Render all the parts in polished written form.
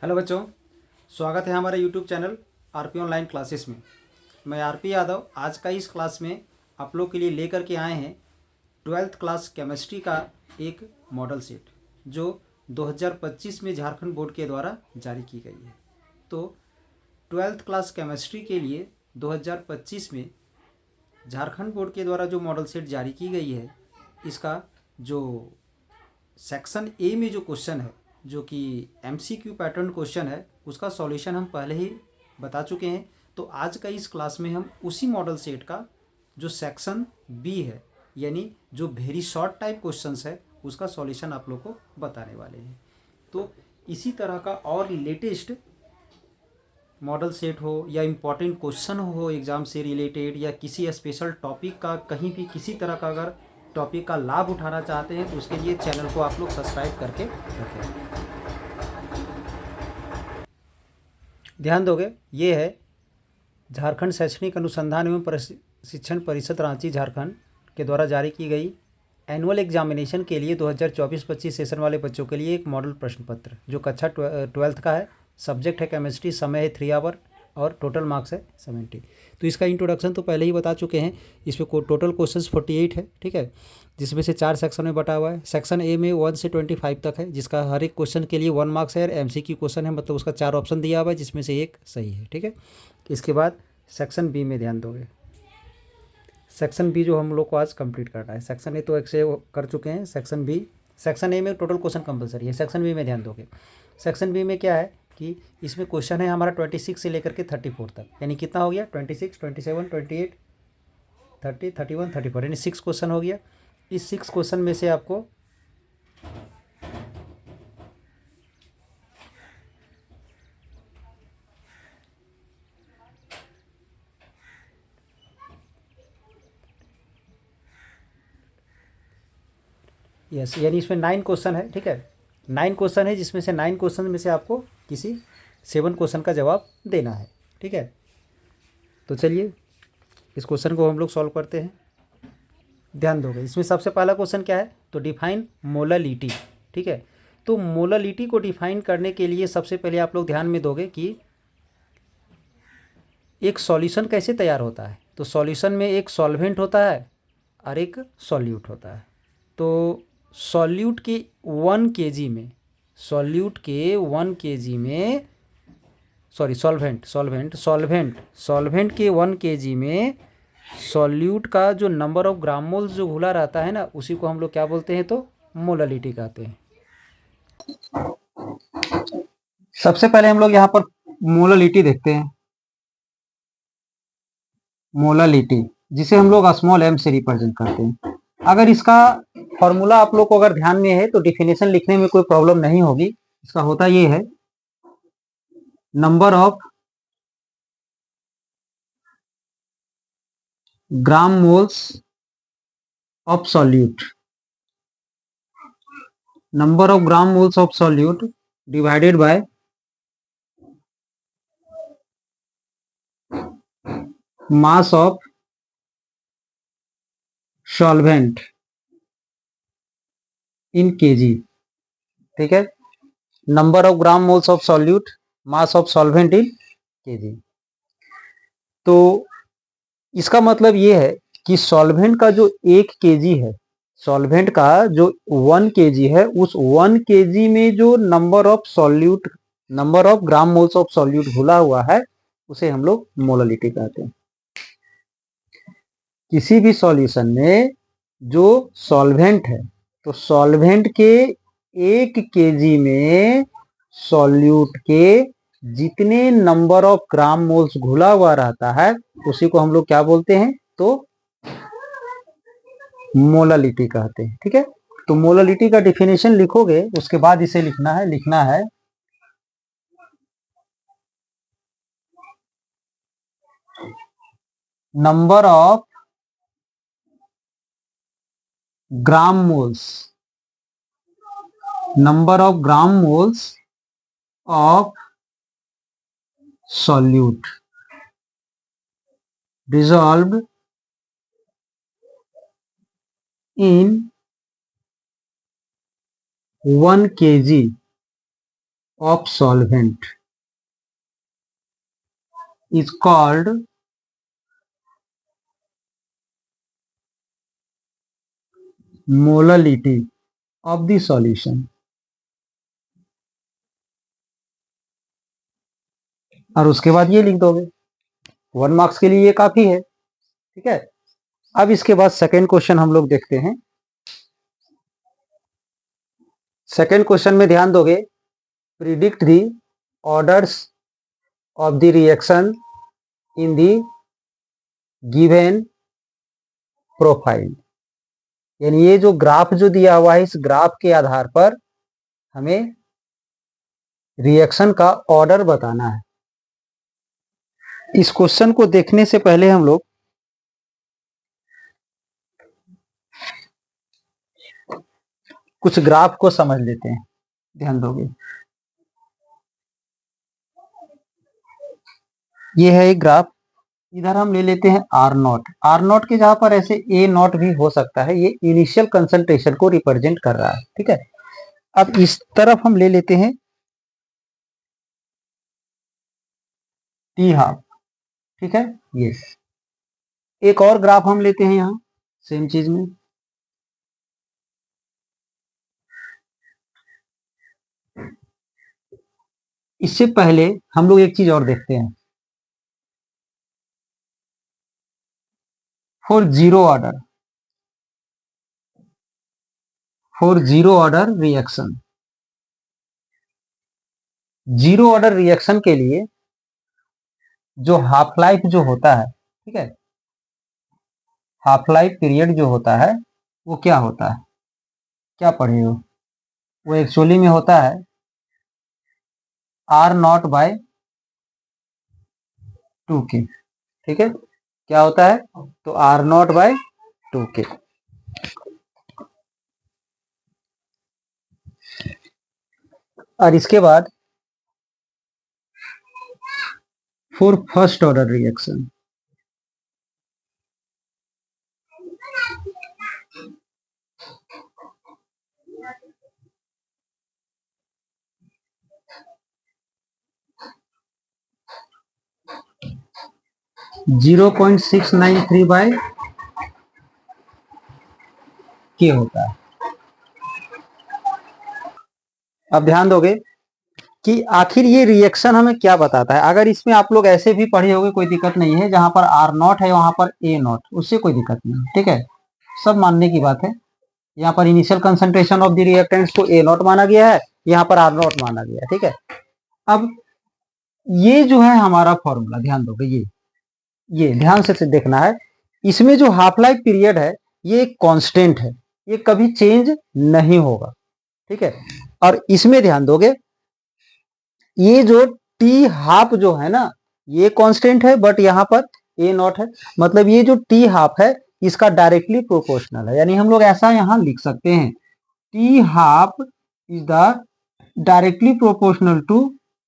Hello बच्चों, स्वागत है हमारे YouTube channel RP online classes में। मैं आरपी यादव आज का इस क्लास में आप लोग के लिए लेकर के आए हैं 12th क्लास केमिस्ट्री का एक मॉडल सेट जो 2025 में झारखंड बोर्ड के द्वारा जारी की गई है। तो 12th क्लास केमिस्ट्री के लिए 2025 में झारखंड बोर्ड के द्वारा जो मॉडल सेट जारी की गई है, इसका जो सेक्शन ए में जो क्वेश्चन है, जो कि एमसीक्यू पैटर्न क्वेश्चन है, उसका सॉल्यूशन हम पहले ही बता चुके हैं। तो आज का इस क्लास में हम उसी मॉडल सेट का जो सेक्शन बी है, यानी जो वेरी शॉर्ट टाइप क्वेश्चंस है, उसका सॉल्यूशन आप लोग को बताने वाले हैं। तो इसी तरह का और लेटेस्ट मॉडल सेट हो या इम्पॉर्टेंट क्वेश्चन हो एग्ज़ाम से रिलेटेड, या किसी स्पेशल टॉपिक का कहीं भी किसी तरह का अगर टॉपिक का लाभ उठाना चाहते हैं, तो उसके लिए चैनल को आप लोग सब्सक्राइब करके रखें। ध्यान दोगे, ये है झारखंड शैक्षणिक अनुसंधान एवं प्रशिक्षण परिषद रांची झारखंड के द्वारा जारी की गई एनुअल एग्जामिनेशन के लिए 2024-25 सेशन वाले बच्चों के लिए एक मॉडल प्रश्न पत्र, जो कक्षा 12th का है। सब्जेक्ट है केमिस्ट्री, समय है 3 आवर और टोटल मार्क्स है 70। तो इसका इंट्रोडक्शन तो पहले ही बता चुके हैं। इसमें टोटल क्वेश्चंस 48 है, ठीक है, जिसमें से 4 सेक्शन में बटा हुआ है। सेक्शन ए में 1 से 25 तक है, जिसका हर एक क्वेश्चन के लिए 1 मार्क्स है, और एमसीक्यू क्वेश्चन है, मतलब उसका 4 ऑप्शन दिया हुआ है, जिसमें से एक सही है, ठीक है। इसके बाद सेक्शन बी में ध्यान दोगे। सेक्शन बी जो हम लोग को आज कंप्लीट करना है। सेक्शन ए तो एक से कर चुके हैं, सेक्शन बी। सेक्शन ए में टोटल क्वेश्चन कंपलसरी है, सेक्शन बी में ध्यान दोगे। सेक्शन बी में क्या है कि इसमें क्वेश्चन है हमारा 26 से लेकर के 34 तक, यानी कितना हो गया 26, 27, 28, 30, 31, 34, यानी 6 क्वेश्चन हो गया। इस 6 क्वेश्चन में से आपको यस, यानी इसमें 9 क्वेश्चन है, ठीक है। 9 क्वेश्चन है, जिसमें से 9 क्वेश्चन में से आपको किसी 7 क्वेश्चन का जवाब देना है, ठीक है। तो चलिए इस क्वेश्चन को हम लोग सॉल्व करते हैं। ध्यान दोगे, इसमें सबसे पहला क्वेश्चन क्या है, तो डिफाइन मोलालिटी, ठीक है। तो मोलालिटी को डिफाइन करने के लिए सबसे पहले आप लोग ध्यान में दोगे कि एक सॉल्यूशन कैसे तैयार होता है। तो सॉल्यूशन में एक सॉल्वेंट होता है और एक सॉल्यूट होता है। तो सॉल्यूट के 1 kg में, सॉल्यूट के 1 kg में, sorry solvent solvent solvent solvent के 1 kg में सॉल्यूट का जो नंबर ऑफ ग्राम मोल्स जो घुला रहता है ना, उसी को हम लोग क्या बोलते हैं, तो मोलालिटी कहते हैं। सबसे पहले हम लोग यहाँ पर मोलालिटी देखते हैं। मोलालिटी, जिसे हम लोग स्मॉल m से रिप्रेजेंट करते हैं। अगर इसका फॉर्मूला आप लोग को अगर ध्यान में है तो डिफिनेशन लिखने में कोई प्रॉब्लम नहीं होगी। इसका होता ये है, number of gram moles of solute, number of gram moles of solute divided by mass of solvent in KG, ठीक है। Number of gram moles of solute, mass of solvent in KG. तो इसका मतलब ये है कि सॉल्वेंट का जो 1 केजी है, सॉल्वेंट का जो 1 केजी है, उस 1 केजी में जो number of solute, number of gram moles of solute घुला हुआ है, उसे हम लोग मोलालिटी कहते हैं। किसी भी सॉल्यूशन में जो सॉल्वेंट है, तो सॉल्वेंट के 1 केजी में सॉल्यूट के जितने नंबर ऑफ ग्राम मोल्स घुला हुआ रहता है, उसी को हम लोग क्या बोलते हैं, तो मोलालिटी कहते हैं, ठीक है। तो मोलालिटी का डिफिनेशन लिखोगे, उसके बाद इसे लिखना है number of gram moles, number of gram moles of solute dissolved in 1 kg of solvent is called molality of the solution। और उसके बाद ये लिख दोगे, 1 मार्क्स के लिए ये काफी है। ठीक है, अब इसके बाद सेकेंड क्वेश्चन हम लोग देखते हैं। सेकेंड क्वेश्चन में ध्यान दोगे, predict the orders of the reaction in the given profile. यानी ये जो ग्राफ जो दिया हुआ है, इस ग्राफ के आधार पर हमें रिएक्शन का ऑर्डर बताना है। इस क्वेश्चन को देखने से पहले हम लोग कुछ ग्राफ को समझ लेते हैं। ध्यान दोगे, ये है एक ग्राफ। इधर हम ले लेते हैं आर नॉट। आर नॉट के जहां पर ऐसे ए नॉट भी हो सकता है, ये इनिशियल कंसंट्रेशन को रिप्रेजेंट कर रहा है। ठीक है, अब इस तरफ हम ले लेते हैं टी हाफ। ठीक है, ये एक और ग्राफ हम लेते हैं यहां सेम चीज में। इससे पहले हम लोग एक चीज और देखते हैं, for zero order reaction. Zero order reaction के लिए जो हाफ लाइफ जो होता है, ठीक है, हाफ लाइफ पीरियड जो होता है वो क्या होता है, क्या पढ़े हो? वो एक्चुअली में होता है आर नॉट बाय 2k। ठीक है, क्या होता है? तो आर नॉट बाय 2k। और इसके बाद for first order reaction, zero 0.693 by K होता है। अब ध्यान दोगे कि आखिर ये रिएक्शन हमें क्या बताता है। अगर इसमें आप लोग ऐसे भी पढ़े होगे, कोई दिक्कत नहीं है, जहां पर आर नॉट है वहां पर ए नॉट, उससे कोई दिक्कत नहीं। ठीक है, सब मानने की बात है। यहाँ पर initial concentration of the reactants को ए नॉट माना गया है, यहाँ पर आर नॉट माना गया है। ठीक है, अब ये जो है हमारा फॉर्मूला, ध्यान दोगे, ये ध्यान से देखना है। इसमें जो हाफ लाइफ पीरियड है ये एक कांस्टेंट है, ये कभी चेंज नहीं होगा। ठीक है, और इसमें ध्यान दोगे, ये जो टी हाफ जो है ना, ये कांस्टेंट है, बट यहाँ पर ए नॉट है। मतलब ये जो टी हाफ है इसका डायरेक्टली प्रोपोर्शनल है। यानी हम लोग ऐसा यहां लिख सकते हैं, T half is the directly proportional to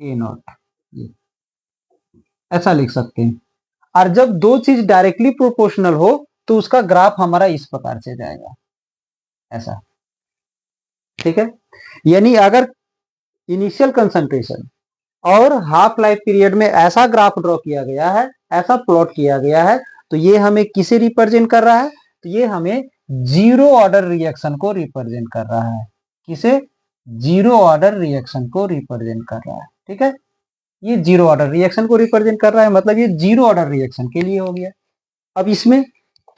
A naught, ऐसा लिख सकते हैं। और जब दो चीज डायरेक्टली प्रोपोर्शनल हो तो उसका ग्राफ हमारा इस प्रकार से जाएगा, ऐसा। ठीक है, यानी अगर इनिशियल कंसंट्रेशन और हाफ लाइफ पीरियड में ऐसा ग्राफ ड्रॉ किया गया है, ऐसा प्लॉट किया गया है, तो ये हमें किसे रिप्रेजेंट कर रहा है? तो ये हमें जीरो ऑर्डर रिएक्शन को रिप्रेजेंट कर रहा है। किसे? जीरो ऑर्डर रिएक्शन को रिप्रेजेंट कर रहा है। ठीक है, ये जीरो ऑर्डर रिएक्शन को रिप्रेजेंट कर रहा है, मतलब ये जीरो ऑर्डर रिएक्शन के लिए हो गया। अब इसमें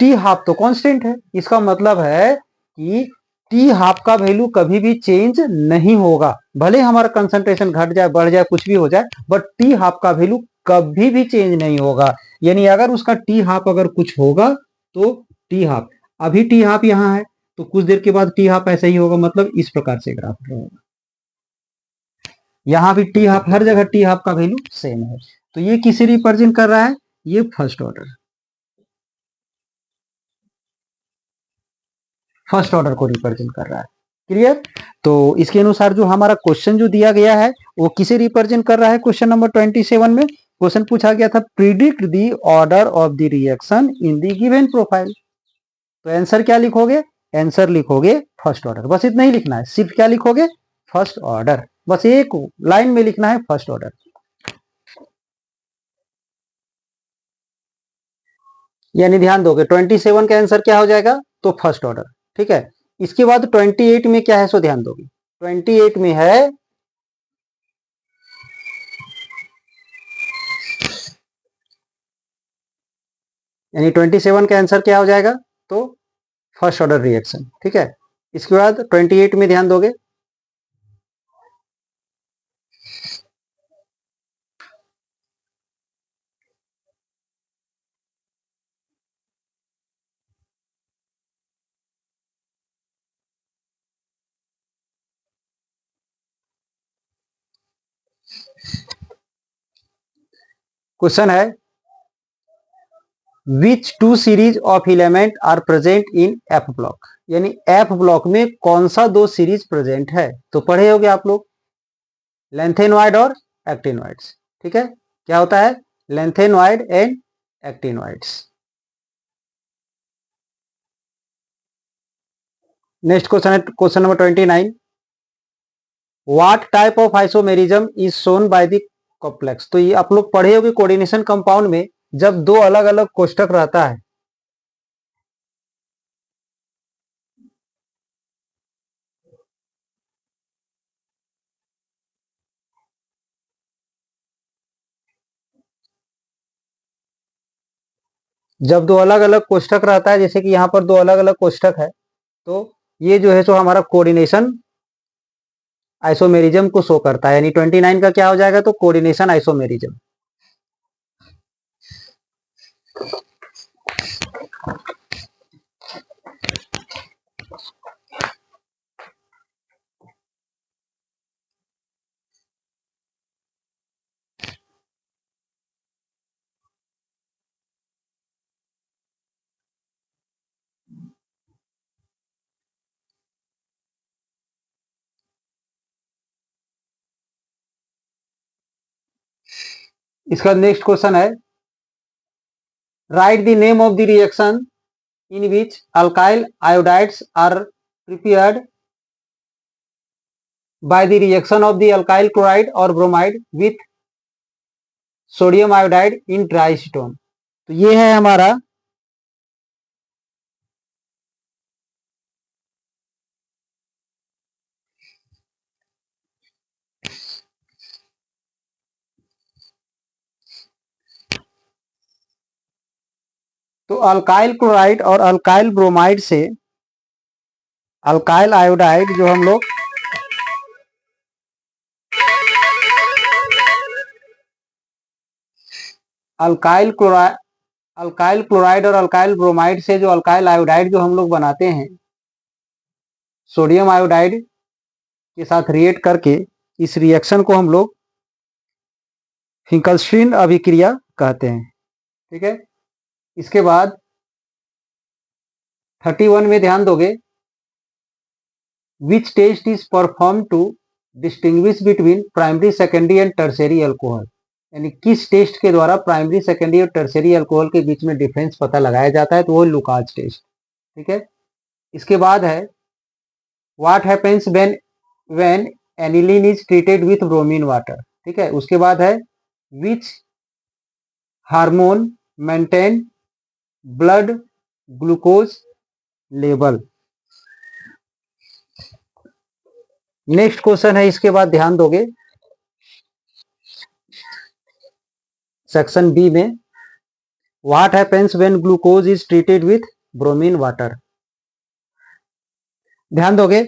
टी हाफ तो कांस्टेंट है, इसका मतलब है कि टी हाफ का वैल्यू कभी भी चेंज नहीं होगा। भले हमारा कंसंट्रेशन घट जाए, बढ़ जाए, कुछ भी हो जाए, बट टी हाफ का वैल्यू कभी भी चेंज नहीं होगा। यानी अगर उसका टी हाफ अगर कुछ होगा तो टी हाफ, अभी टी हाफ यहाँ है तो कुछ देर के बाद टी हाफ ऐसा ही होगा। मतलब इस प्रकार से ग्राफ रहेगा। यहाँ भी टी हाफ, हर जगह टी हाफ का वैल्यू सेम है। तो ये किसे रिप्रेजेंट कर रहा है? ये फर्स्ट ऑर्डर को रिप्रेजेंट कर रहा है। क्लियर? तो इसके अनुसार जो हमारा क्वेश्चन जो दिया गया है वो किसे रिप्रेजेंट कर रहा है? क्वेश्चन नंबर 27 में क्वेश्चन पूछा गया था, predict the order of the reaction in the given profile. तो आंसर क्या लिखोगे? आंसर लिखोगे फर्स्ट ऑर्डर। बस इतना ही लिखना है, सिर्फ क्या लिखोगे? First order. बस एक लाइन में लिखना है फर्स्ट ऑर्डर। यानी ध्यान दोगे 27 का आंसर क्या हो जाएगा, तो फर्स्ट ऑर्डर। ठीक है, इसके बाद 28 में क्या है, सो ध्यान दोगे 28 में है यानी 27 का आंसर क्या हो जाएगा, तो फर्स्ट ऑर्डर रिएक्शन। ठीक है, इसके बाद 28 में ध्यान दोगे क्वेश्चन है which two series of element are present in F block. यानी एफ ब्लॉक में कौन सा दो सीरीज प्रेजेंट है, तो पढ़े होगे आप लोग लेंथेनॉइड और एक्टिनॉइड्स। ठीक है, क्या होता है lanthanoid and actinoids. Next question है question number 29, what type of isomerism is shown by the complex. तो ये आप लोग पढ़े होगे कोऑर्डिनेशन कंपाउंड में जब दो अलग अलग कोष्ठक रहता है, जब दो अलग अलग कोष्ठक रहता है, जैसे कि यहाँ पर दो अलग अलग कोष्ठक है, तो ये जो है सो हमारा कोऑर्डिनेशन आइसोमेरिज्म को शो करता है। यानी 29 का क्या हो जाएगा, तो कोऑर्डिनेशन आइसोमेरिज्म। इसका नेक्स्ट क्वेश्चन है write the name of the reaction in which alkyl iodides are prepared by the reaction of the alkyl chloride or bromide with sodium iodide in dry stone. तो ये है हमारा तो alkyl chloride और alkyl bromide से alkyl iodide जो हम लोग अल्काइल क्लोराइड और अल्काइल ब्रोमाइड से जो अल्काइल आयोडाइड जो हम लोग बनाते हैं सोडियम आयोडाइड के साथ रिएक्ट करके, इस रिएक्शन को हम लोग फिंकलस्टीन अभिक्रिया कहते हैं। ठीक है, इसके बाद 31 में ध्यान दोगे which test is perform to distinguish between primary secondary and tertiary alcohol. यानी किस टेस्ट के द्वारा प्राइमरी सेकेंडरी और टर्सरी अल्कोहल के बीच में डिफरेंस पता लगाया जाता है, तो वो लुकास टेस्ट। ठीक है, इसके बाद है what happens when aniline is treated with bromine water. ठीक है, उसके बाद है which hormone maintain blood glucose level. Next question है इसके बाद ध्यान दोगे सेक्शन बी में what happens when glucose is treated with bromine water. ध्यान दोगे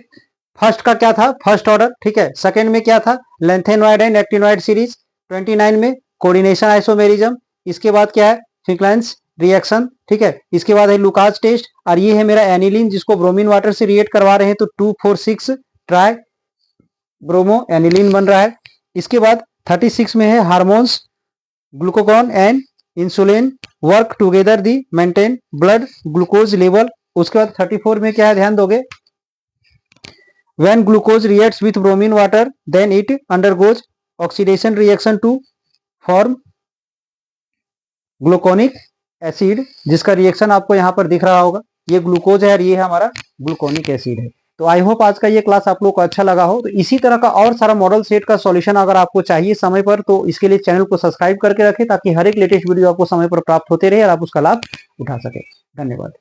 फर्स्ट का क्या था, फर्स्ट ऑर्डर। ठीक है, सेकंड में क्या था लेंथेनॉइड एंड एक्टिनॉइड सीरीज। 29 में कोऑर्डिनेशन आइसोमेरिज्म। इसके बाद क्या है फिंकलैंस रिएक्शन। ठीक है, इसके बाद है लुकास टेस्ट, और ये है मेरा एनिलीन जिसको ब्रोमीन वाटर से रिएक्ट करवा रहे हैं, तो 2,4,6 ट्राई ब्रोमो एनिलीन बन रहा है। इसके बाद 36 में है hormones glucagon and insulin work together the maintain blood glucose level. उसके बाद 34 में क्या है ध्यान दोगे when glucose reacts with bromine water then it undergoes oxidation reaction to form gluconic acid, जिसका रिएक्शन आपको यहां पर दिख रहा होगा। ये ग्लूकोज है और ये हमारा ग्लूकोनिक एसिड है। तो आई होप आज का ये क्लास आप लोग को अच्छा लगा हो। तो इसी तरह का और सारा मॉडल सेट का सॉल्यूशन अगर आपको चाहिए समय पर, तो इसके लिए चैनल को सब्सक्राइब करके रखें ताकि हर एक लेटेस्ट वीडियो आपको समय पर प्राप्त होते रहे और आप उसका लाभ उठा सके। धन्यवाद।